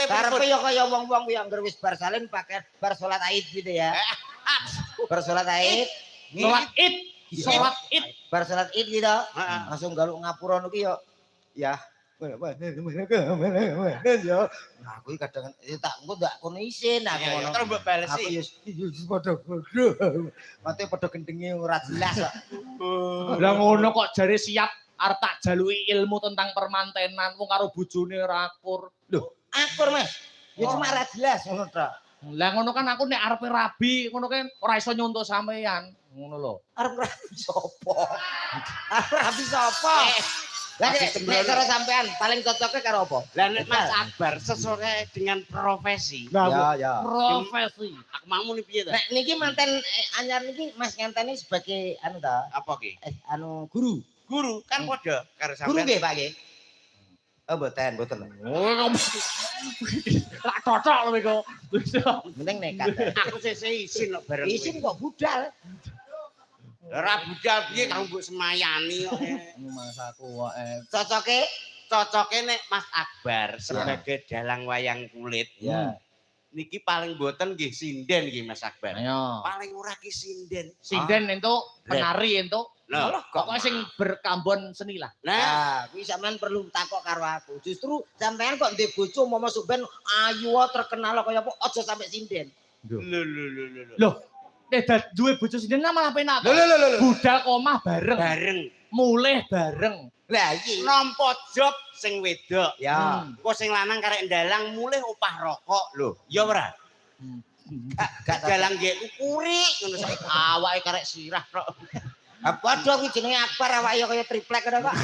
Karepe Karepe ya kaya wong-wong yang anggere wis bar salin pakai bar salat Id gitu ya. Bar salat Id. Salat Id. Salat Id. Bar salat Id gitu. Langsung galuk ngapura niki ya. Nah, aku kadang tak engko ndak kono isin aku ngono. Terus mbok balesi. Aku padha mate padha gendenge ora jelas kok. Lah ngono kok jare siap arep tak jaluki ilmu tentang permantenan wong karo bojone ora akur. Loh, akur Mas. Ya cuma ora jelas ngono tok. Lah ngono kan aku nek arepe rabi ngono kan ora iso nyontok sampean. Ngono lho. Arep rabi sapa? Arep rabi sapa? Lah nek karo sampean paling cocoknya karo apa? Lah nek Mas Akbar sesuai dengan profesi. Ya. Profesi. Aku mau nih piye ta? Nek niki manten anyar niki Mas ngenteni sebagai anu ta? Apa ki? Anu guru. Guru kan padha karo Guru sampean. nggih Pak nggih. Oh mboten. Oh, tak cocok lho iku. Mending nekat. Aku sesuk isin kok bareng. Isin kok budal. Ora budal piye kang mbok semayani kok. Mas aku Cocoke Nek Mas Akbar sebagai dalang wayang kulit. ya. Niki paling boten nggih sinden nggih Mas Akbar. Ayo. Paling ora ki sinden. Sinden entuk, penari entuk. Lho, Pokoknya sing berkambon seni lah. nah, Kuwi sampean perlu takok karo aku. Justru sampean kok ndek bojo momo suben ayu terkenal kaya apa aja sampe sinden. lho. Loh, nek duwe bojo sinden malah penak. Lho. Budal komah bareng. Bareng Mulih bareng. Lah iki. nampa job sing wedok. Ya. Kok sing lanang karek ndalang mulih opah rokok lho. Ya ora? Gak Dalang nggih ukuri ngono saiki awake karek sirah tok. Padha kuwi jenenge Akbar awake kaya triplek ngono kok.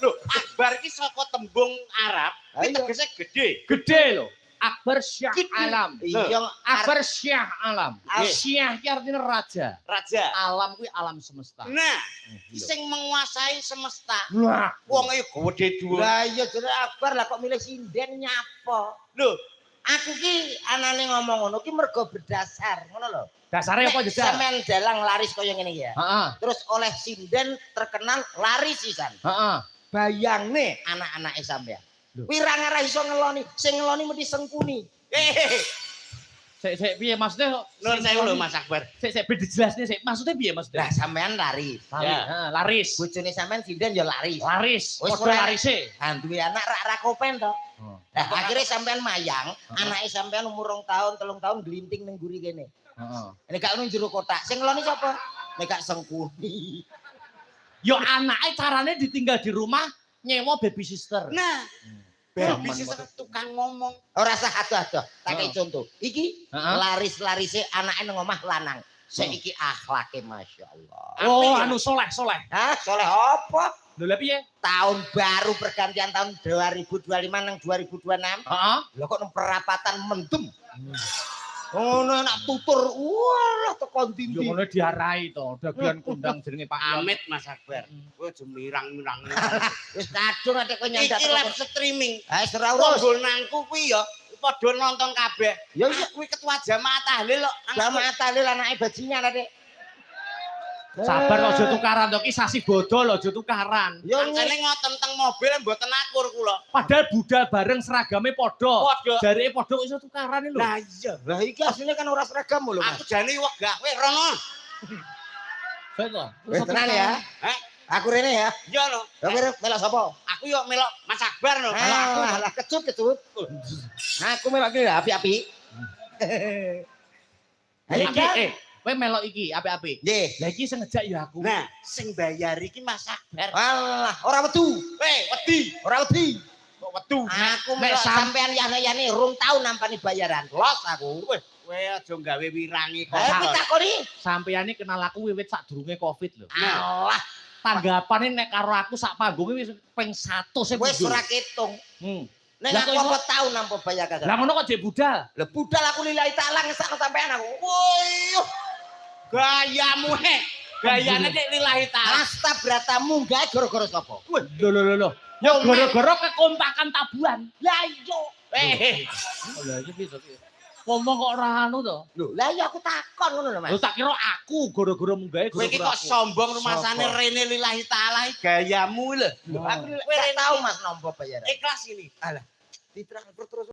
Lho, Akbar iki saka tembung Arab, Ayo. tegese gede. Gede lho. Akbar Syah Alam. Iya Akbar Syah Alam. Nggih. Syah ki artinya raja. Raja. Alam kuwi alam semesta. Nah, sing menguasai semesta. Wah, Wong e gede dhuwur. Lah iya jenenge Akbar lah kok milih sinden nyapa. Lho, Aku ki anane ngomong ngono ki mergo berdasar, ngono lho. dasare apa Nek jedar? sampean dalang laris kaya ngene iki ya. Heeh. Terus oleh sinden terkenal laris sisan. Heeh. Bayangne anak-anake sampean. Lho. Wirang ora iso ngeloni, sing ngeloni mesti sengkuni. Sik piye maksudnya? Nun sewu lho Mas Akbar. Sik ben dijelasne sik. Maksudnya piye maksudnya? Lah sampean laris. Laris. Heeh, laris. Bojone sampean sinden ya laris. Laris. Wis Padha ora- larise. Ah duwe anak rak kopen to. Oh. Nah akhirnya sampean mayang, anake sampean umur 2 tahun, 3 tahun glinting ning guri kene. Heeh. Nek gak ono jero kotak, sing ngeloni sapa? Nek gak sengkuni. Yo anake carane ditinggal di rumah nyewa baby sister. Nah, Zaman baby sister tukang ngomong. Ora usah adoh-adoh. Tak kei contoh. Iki Heeh. laris-larise anake nang omah lanang. Saiki akhlake masyaallah. Oh, Apik ya? anu soleh. Hah, soleh apa? Lho lha piye? Tahun baru pergantian tahun 2025 nang 2026. Heeh. Lah kok nang perapatan mendem. Ngono enak tutur. Wah, tekan Yo dindi. ngono diarai to, dagelan kondang jenenge Pak Yon. Amit Mas Akbar. Kowe aja mirang-mirang. Wis kadung nek kok nyandat. Iki live streaming. Ha wis ora urus. Rombonganku kuwi ya padha nonton kabeh. Ya iya. Kuwi ketua jamaah tahlil kok. Jamaah tahlil anake bajingan Dik. Sabar kok aja tukaran to ki sasi bodol aja tukaran. Yo Angkane ngoten teng mobil mboten akur kula. Padahal budal bareng seragame padha. Padha. Jareke padha kok iso tukaran lho. Lah iya. Lah iki asline kan ora seragam lho, Aku Mas. jane wegah kowe rono. Saya to. Wis tenan ya. Heh, Aku rene ya. iya no. Lah kowe melok sapa? Aku yo melok Mas Akbar no. Lah kecut. Aku melok ki api-api. Ayo Iki kowe melok iki apik-apik. Nggih. Lah iki sing ngejak ya aku. Nah, sing bayar iki Mas Akbar. Alah, ora wedu. Wedi. Ora wedi. Kok wedu? Aku Nek melok sampean yane-yane rung tau nampani bayaran. Los aku. Kowe aja gawe wirangi kok. Ayo pitakoni. Sampeyan iki kenal aku wiwit sadurunge Covid lho. Alah, Tanggapane nek karo aku sak panggung wis ping 100 e wis budal. ora ketung. Nek Lah, aku kok apa tau nampa bayar kagak. Lah ngono kok jek budal. Lah budal aku lillahi taala ngesakno sampean aku. Woy. Gayamu he. Gayane nek lillahi taala. Astabratamu gawe gara-gara sapa? Lho. Ya gara-gara kekompakan tabuhan. Lah iya. Lah iki piye to? Ngomong kok ora anu to. Lho, lah iya aku takon ngono lho, Mas. Lho tak kira aku gara-gara munggahe Kowe iki gara-gara kok aku. sombong rumasane rene lillahi taala iki gayamu lho. Aku kowe tau Mas nampa bayaran. Ikhlas ini. Alah, ditransfer terus